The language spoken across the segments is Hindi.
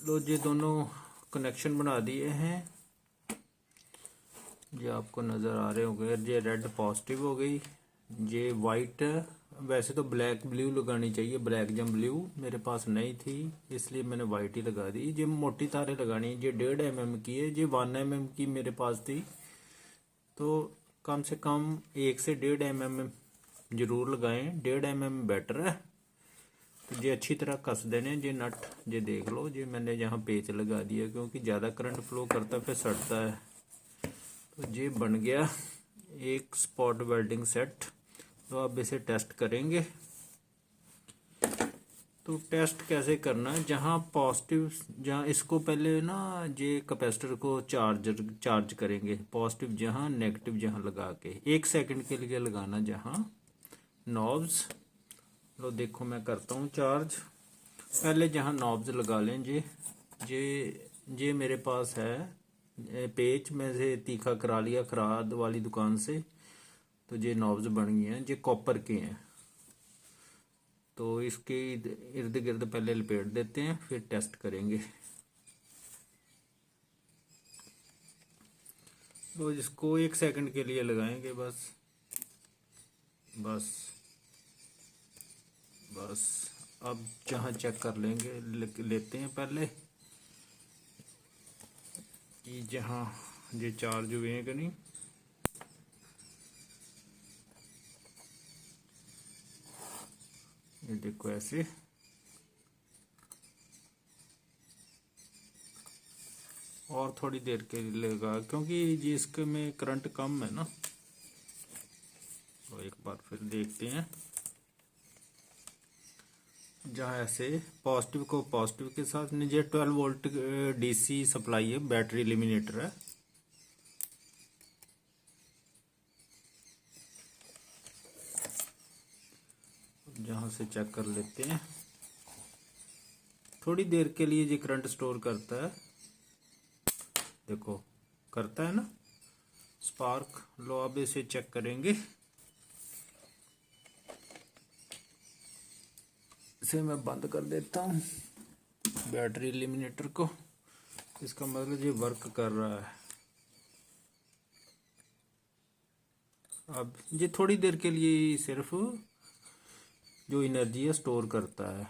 लो ये दोनों कनेक्शन बना दिए हैं। ये आपको नज़र आ रहे होंगे। ये रेड पॉजिटिव हो गई, ये वाइट। वैसे तो ब्लैक ब्लू लगानी चाहिए, ब्लैक जम ब्लू मेरे पास नहीं थी इसलिए मैंने वाइट ही लगा दी। ये मोटी तारें लगानी, ये 1.5 mm की है, ये 1 mm की मेरे पास थी। तो कम से कम 1 से 1.5 mm जरूर लगाएं, 1.5 mm बेटर है। तो ये अच्छी तरह कस देने। ये नट ये देख लो, ये मैंने यहाँ पेच लगा दिया क्योंकि ज़्यादा करंट फ्लो करता फिर सड़ता है। तो ये बन गया एक स्पॉट वेल्डिंग सेट। तो अब इसे टेस्ट करेंगे। तो टेस्ट कैसे करना है, जहाँ पॉजिटिव, जहाँ इसको पहले ना ये कैपेसिटर को चार्ज करेंगे, पॉजिटिव जहाँ नेगेटिव जहाँ लगा के 1 सेकंड के लिए लगाना जहाँ नॉब्स। लो देखो मैं करता हूँ चार्ज। पहले जहाँ नॉब्स लगा लें, ये मेरे पास है पेच में से तीखा करा लिया खराद वाली दुकान से। तो ये नॉब्स बन गए हैं, ये कॉपर के हैं। तो इसके इर्द गिर्द पहले लपेट देते हैं, फिर टेस्ट करेंगे। तो इसको 1 सेकंड के लिए लगाएंगे बस बस बस। अब जहाँ चेक कर लेते हैं पहले कि जहाँ ये चार्ज हुए हैं कि नहीं। ये देखो ऐसे। और थोड़ी देर के लिए लगा क्योंकि ये इसके में करंट कम है ना। तो एक बार फिर देखते हैं। जहाँ ऐसे पॉजिटिव को पॉजिटिव के साथ, ये 12 वोल्ट डीसी सप्लाई है, बैटरी एलिमिनेटर है। जहाँ से चेक कर लेते हैं। थोड़ी देर के लिए ये करंट स्टोर करता है, देखो करता है ना स्पार्क। लो अब इसे चेक करेंगे। इसे मैं बंद कर देता हूँ बैटरी एलिमिनेटर को। इसका मतलब ये वर्क कर रहा है। अब ये थोड़ी देर के लिए सिर्फ जो एनर्जी है स्टोर करता है।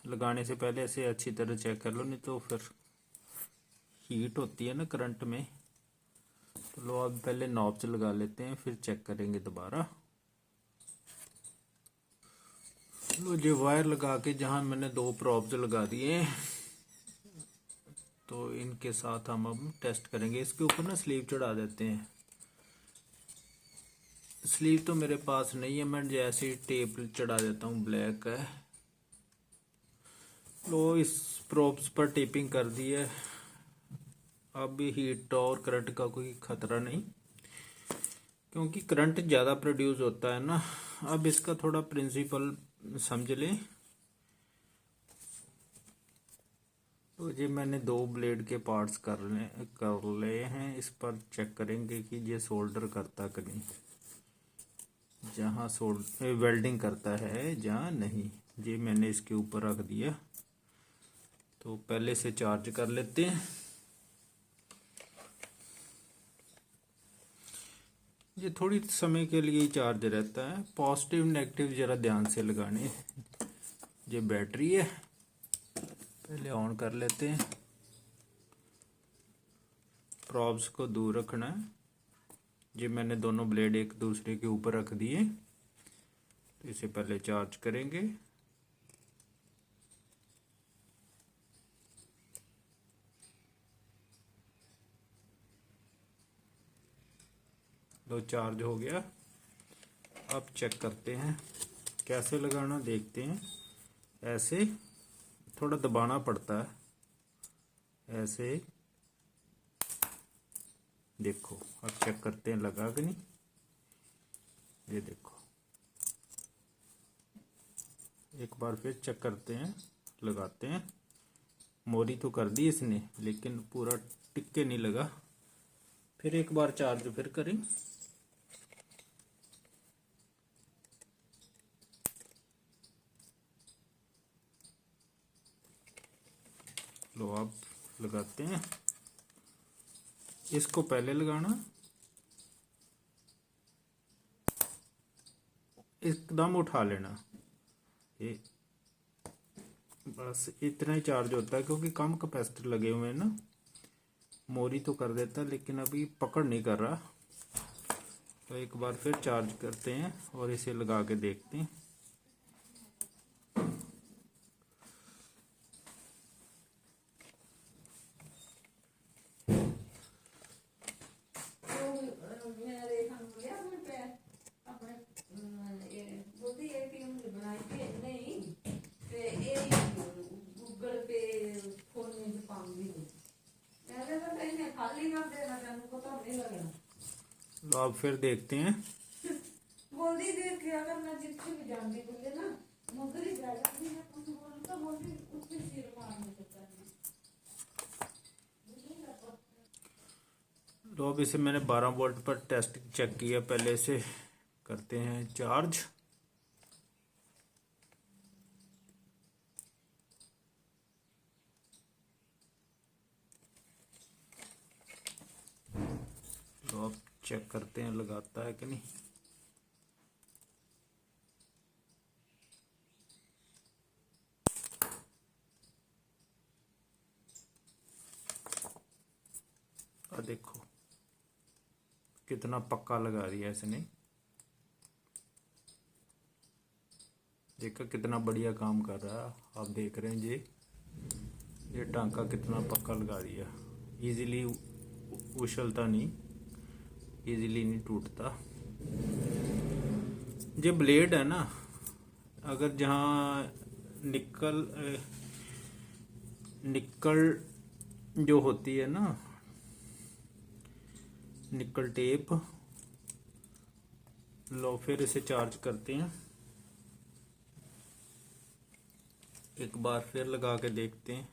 लगाने से पहले ऐसे अच्छी तरह चेक कर लो, नहीं तो फिर हीट होती है ना करंट में। तो लो अब पहले नॉब्स लगा लेते हैं, फिर चेक करेंगे दोबारा। लो ये वायर लगा के जहाँ मैंने 2 प्रॉब्स लगा दिए हैं, तो इनके साथ हम अब टेस्ट करेंगे। इसके ऊपर ना स्लीव चढ़ा देते हैं। स्लीव तो मेरे पास नहीं है, मैं जैसे टेप चढ़ा देता हूँ, ब्लैक है। लो इस प्रोब्स पर टेपिंग कर दी है। अब हीट और करंट का कोई खतरा नहीं क्योंकि करंट ज़्यादा प्रोड्यूस होता है ना। अब इसका थोड़ा प्रिंसिपल समझ लें। तो ये मैंने 2 ब्लेड के पार्ट्स कर ले हैं। इस पर चेक करेंगे कि ये सोल्डर करता कि नहीं, जहाँ वेल्डिंग करता है जहाँ नहीं। ये मैंने इसके ऊपर रख दिया। तो पहले से चार्ज कर लेते हैं। ये थोड़ी समय के लिए चार्ज रहता है। पॉजिटिव नेगेटिव ज़रा ध्यान से लगाने। ये बैटरी है, पहले ऑन कर लेते हैं। प्रॉब्स को दूर रखना है। ये मैंने दोनों ब्लेड एक दूसरे के ऊपर रख दिए। तो इसे पहले चार्ज करेंगे। दो चार्ज हो गया। अब चेक करते हैं कैसे लगाना, देखते हैं। ऐसे थोड़ा दबाना पड़ता है, ऐसे देखो। अब चेक करते हैं लगा कि नहीं। ये देखो, एक बार फिर चेक करते हैं, लगाते हैं। मोरी तो कर दी इसने लेकिन पूरा टिक्के नहीं लगा। फिर एक बार चार्ज फिर करें। लो आप लगाते हैं, इसको पहले लगाना, एकदम उठा लेना। ये बस इतना ही चार्ज होता है, क्योंकि कम कैपेसिटर लगे हुए हैं ना। मोरी तो कर देता है लेकिन अभी पकड़ नहीं कर रहा। तो एक बार फिर चार्ज करते हैं और इसे लगा के देखते हैं। तो अब फिर देखते हैं। बोलती देर क्या करना, जितने भी जानती बोले ना मगर ही जा जाती है, कुछ बोलता बोलती उसके सिर मारने देता है। तो अब इसे मैंने 12 वोल्ट पर टेस्ट चेक किया, पहले इसे करते हैं चार्ज। तो अब चेक करते हैं लगाता है कि नहीं। देखो कितना पक्का लगा दिया इसने, देखा कितना बढ़िया काम कर रहा है। आप देख रहे हैं ये टांका कितना पक्का लगा दिया। इजीली उछलता नहीं, इजीली नहीं टूटता। ये ब्लेड है ना, अगर जहाँ निकल जो होती है ना, निकल टेप, लो फिर इसे चार्ज करते हैं। एक बार फिर लगा के देखते हैं।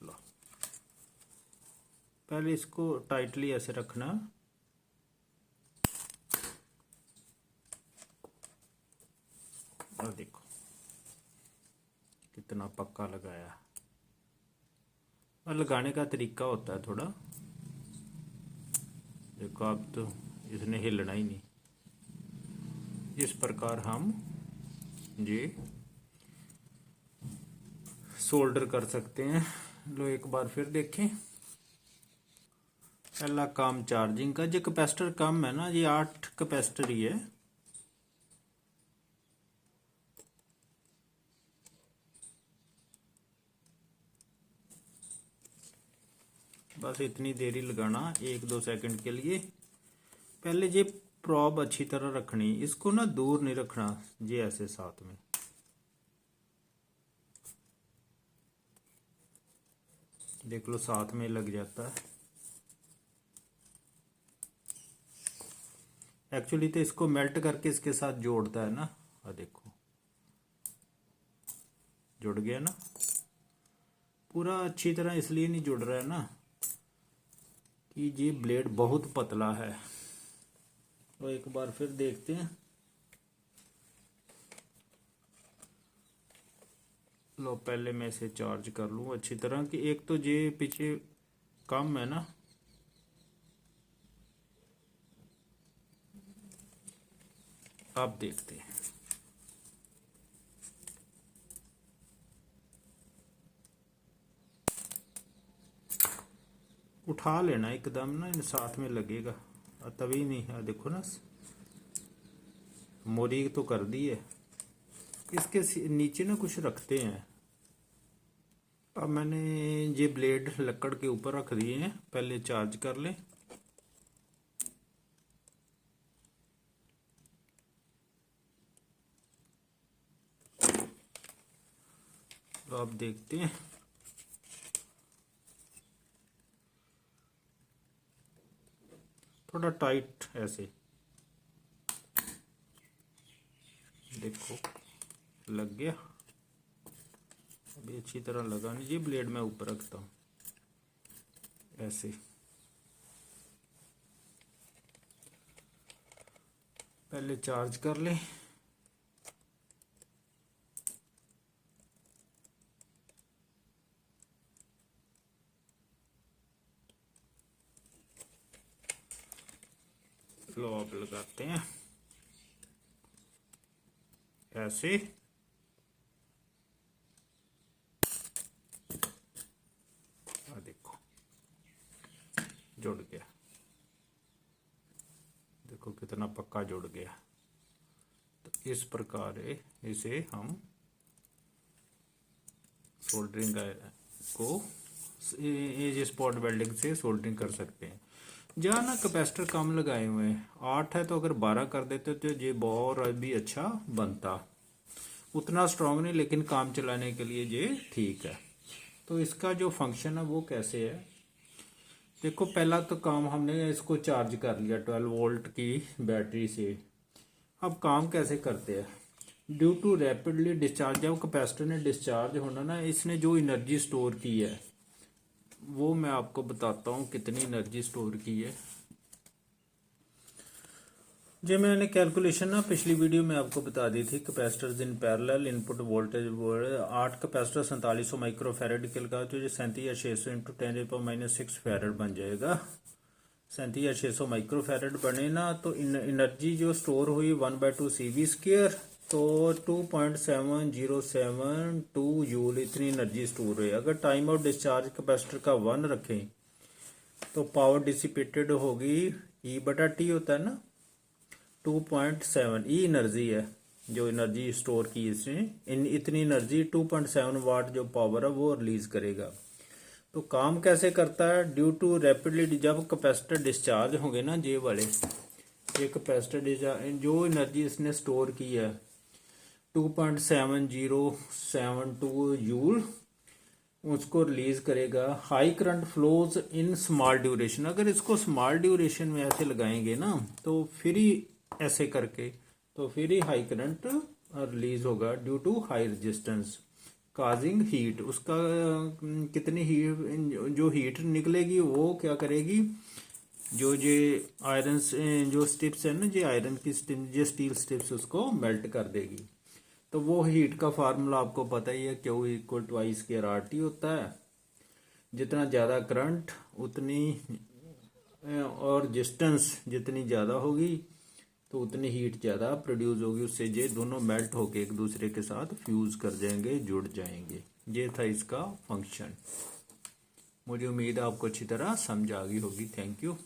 लो पहले इसको टाइटली ऐसे रखना, और देखो कितना पक्का लगाया। और लगाने का तरीका होता है थोड़ा, देखो अब तो इसने हिलना ही नहीं। इस प्रकार हम ये सोल्डर कर सकते हैं। लो एक बार फिर देखें। पहला काम चार्जिंग का, जो कैपेसिटर कम है ना, ये 8 कैपेसिटर ही है। बस इतनी देरी लगाना, 1-2 सेकंड के लिए। पहले ये प्रॉब अच्छी तरह रखनी, इसको ना दूर नहीं रखना, ये ऐसे साथ में। देख लो साथ में लग जाता है। एक्चुअली तो इसको मेल्ट करके इसके साथ जोड़ता है ना। देखो जुड़ गया ना पूरा अच्छी तरह, इसलिए नहीं जुड़ रहा है ना कि ये ब्लेड बहुत पतला है। तो एक बार फिर देखते हैं। लो पहले मैं इसे चार्ज कर लूँ अच्छी तरह कि एक तो ये पीछे कम है ना। आप देखते हैं, उठा लेना एकदम ना, इन साथ में लगेगा तभी नहीं। देखो ना मोरी तो कर दी है, इसके नीचे ना कुछ रखते हैं। अब मैंने ये ब्लेड लकड़ के ऊपर रख दिए हैं, पहले चार्ज कर लें। तो आप देखते हैं थोड़ा टाइट ऐसे, देखो लग गया। अभी अच्छी तरह लगा नहीं, ये ब्लेड मैं ऊपर रखता हूँ ऐसे। पहले चार्ज कर लें। फ्लो आप लगाते हैं ऐसे, देखो जुड़ गया, देखो कितना पक्का जुड़ गया। तो इस प्रकार इसे हम सोल्डरिंग को एज स्पॉट वेल्डिंग से सोल्डरिंग कर सकते हैं। जहाँ ना कैपेसिटर कम लगाए हुए हैं, 8 है तो अगर 12 कर देते तो ये और भी अच्छा बनता। उतना स्ट्रांग नहीं, लेकिन काम चलाने के लिए ये ठीक है। तो इसका जो फंक्शन है वो कैसे है, देखो पहला तो काम हमने इसको चार्ज कर लिया 12 वोल्ट की बैटरी से। अब काम कैसे करते हैं, ड्यू टू रैपिडली डिस्चार्ज, जब कैपेसिटर ने डिस्चार्ज होना ना, इसने जो एनर्जी स्टोर की है वो मैं आपको बताता हूँ कितनी एनर्जी स्टोर की है। जो मैंने कैलकुलेशन ना पिछली वीडियो में आपको बता दी थी, capacitors in parallel input voltage 8 capacitor 4700 microfarad के लगा तो 37,600 इंटू 10⁻⁻6 फैरड बन जाएगा। 37,600 माइक्रोफैरड बने ना, तो एनर्जी जो स्टोर हुई 1/2 CV², तो 2.7072 जूल इतनी एनर्जी स्टोर हुई। अगर टाइम ऑफ डिस्चार्ज कैपेसिटर का 1 रखें तो पावर डिसिपेटेड होगी, E/T होता है ना, 2.7 ई एनर्जी है जो एनर्जी स्टोर की इसने। इतनी एनर्जी 2.7 वाट जो पावर है वो रिलीज करेगा। तो काम कैसे करता है, ड्यू टू रैपिडली, जब कैपेसिटर डिस्चार्ज होंगे ना, ये वाले ये कैपेसिटर डिस्चार्ज, जो एनर्जी इसने स्टोर की है 2.7072 जूल, उसको रिलीज करेगा। High current flows in small duration, अगर इसको स्मॉल ड्यूरेशन में ऐसे लगाएंगे ना, तो फिर ही ऐसे करके, तो फिर ही हाई करंट रिलीज होगा due to high resistance causing heat. उसका कितनी हीट, जो हीट निकलेगी वो क्या करेगी, जो ये आयरन जो स्टिप्स है ना, जो आयरन की जो स्टील स्टिप्स, उसको मेल्ट कर देगी। तो वो हीट का फार्मूला आपको पता ही है, Q = I² होता है। जितना ज़्यादा करंट उतनी और रेजिस्टेंस जितनी ज़्यादा होगी तो उतनी हीट ज़्यादा प्रोड्यूस होगी, उससे ये दोनों मेल्ट होके एक दूसरे के साथ फ्यूज कर जाएंगे, जुड़ जाएंगे। ये था इसका फंक्शन। मुझे उम्मीद है आपको अच्छी तरह समझ आ गई होगी। Thank you.